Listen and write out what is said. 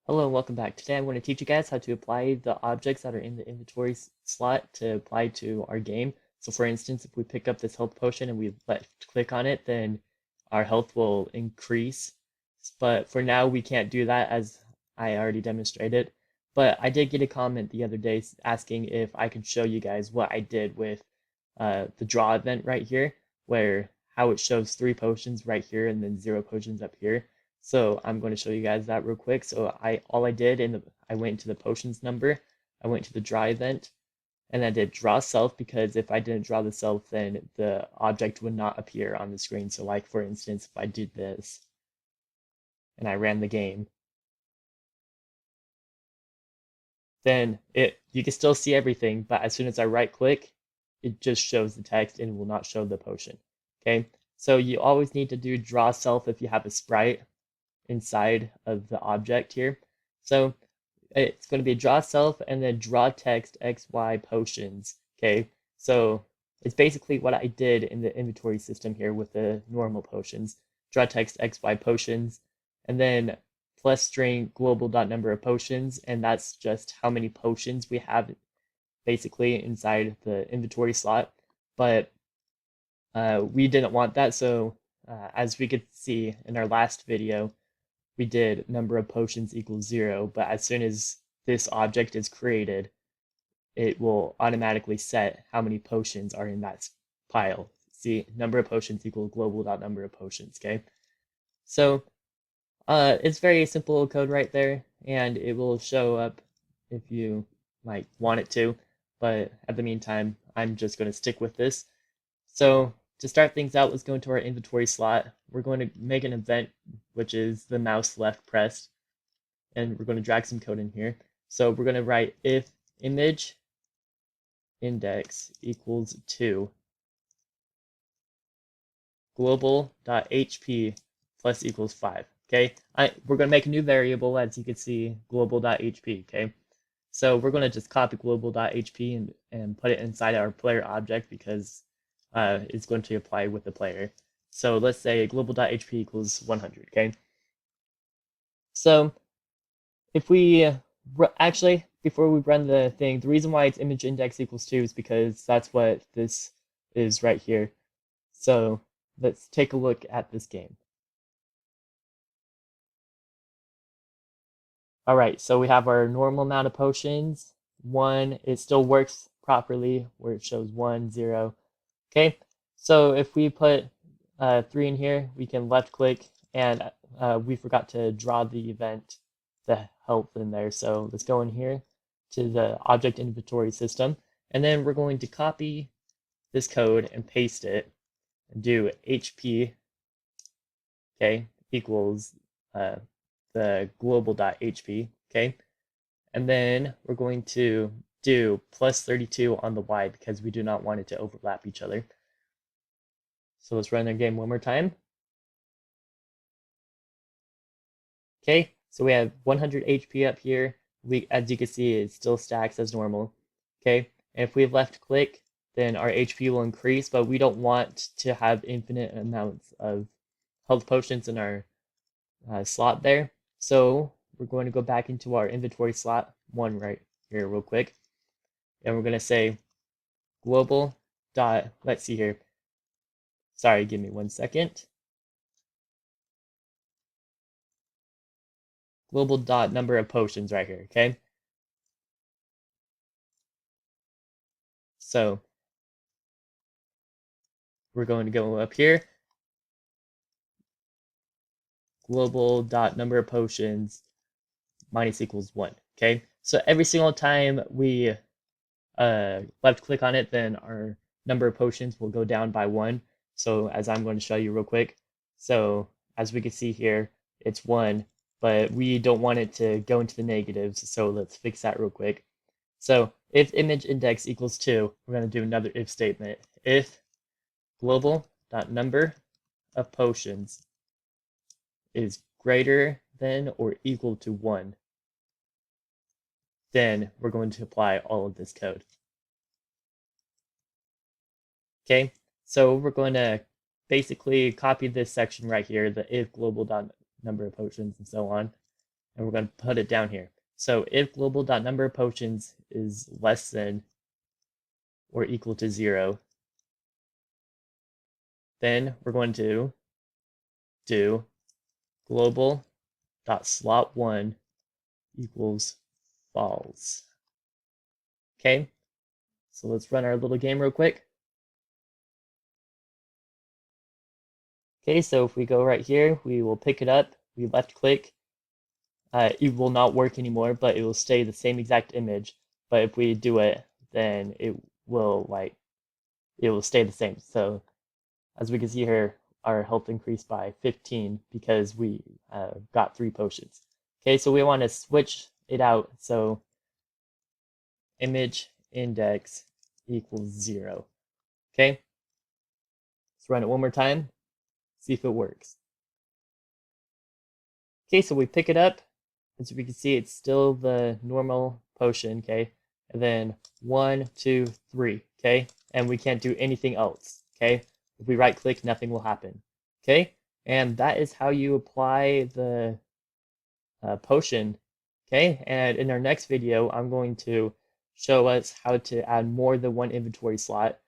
Hello and welcome back. Today I'm going to teach you guys how to apply the objects that are in the inventory slot to apply to our game. So for instance, if we pick up this health potion and we left click on it, then our health will increase. But for now, we can't do that as I already demonstrated. But I did get a comment the other day asking if I could show you guys what I did with the draw event right here, where how it shows 3 potions right here and then 0 potions up here. So I'm going to show you guys that real quick. So all I did I went to the potions number, I went to the draw event, and I did draw self because if I didn't draw the self, then the object would not appear on the screen. So like for instance, if I did this and I ran the game, then you can still see everything, but as soon as I right click, it just shows the text and will not show the potion. Okay, so you always need to do draw self if you have a sprite inside of the object here. So it's going to be draw self and then draw text XY potions. Okay, so it's basically what I did in the inventory system here with the normal potions. Draw text XY potions, and then plus string global dot number of potions, and that's just how many potions we have basically inside the inventory slot. But we didn't want that, so as we could see in our last video, we did number of potions equals 0, but as soon as this object is created, it will automatically set how many potions are in that pile. See, number of potions equals global dot number of potions, okay? So it's very simple code right there, and it will show up if you might want it to, but at the meantime, I'm just going to stick with this. So to start things out, let's go into our inventory slot. We're going to make an event, which is the mouse left pressed, and we're going to drag some code in here. So we're going to write if image index equals 2 global.hp plus equals 5. Okay, we're going to make a new variable, as you can see, global.hp. Okay, so we're going to just copy global.hp and put it inside our player object because it's going to apply with the player. So let's say global.hp equals 100. Okay, so if we actually, before we run the thing, the reason why it's image index equals 2 is because that's what this is right here. So let's take a look at this game. All right, so we have our normal amount of potions. 1, it still works properly where it shows 1, 0. Okay, so if we put 3 in here, we can left click, and we forgot to draw the event, the health in there. So let's go in here to the object inventory system, and then we're going to copy this code and paste it and do HP, okay, equals the global.hp, okay, and then we're going to do plus 32 on the Y because we do not want it to overlap each other. So let's run our game one more time. Okay, so we have 100 HP up here. As you can see, it still stacks as normal. Okay, and if we left click, then our HP will increase, but we don't want to have infinite amounts of health potions in our slot there. So we're going to go back into our inventory slot 1 right here real quick. And we're going to say global dot, let's see here. Sorry, give me 1 second. Global dot number of potions right here, okay? So we're going to go up here. Global dot number of potions minus equals 1, okay? So every single time we left click on it, then our number of potions will go down by 1. So as I'm going to show you real quick. So as we can see here, it's 1, but we don't want it to go into the negatives. So let's fix that real quick. So if image index equals 2, we're going to do another if statement. If global dot number of potions is greater than or equal to 1, then we're going to apply all of this code. Okay, so we're going to basically copy this section right here, the if global dot number of potions and so on, and we're going to put it down here. So if global.number of potions is less than or equal to 0, then we're going to do global.slot1 equals false. Okay, so let's run our little game real quick. Okay, so if we go right here, we will pick it up, we left click. It will not work anymore, but it will stay the same exact image. But if we do it, then it will stay the same. So as we can see here, our health increased by 15 because we got 3 potions. Okay, so we want to switch it out. So image index equals 0. Okay, let's run it one more time, see if it works. Okay, so we pick it up. As we can see, it's still the normal potion, okay? And then 1, 2, 3, okay? And we can't do anything else, okay? If we right click, nothing will happen, okay? And that is how you apply the potion, okay? And in our next video, I'm going to show us how to add more than one inventory slot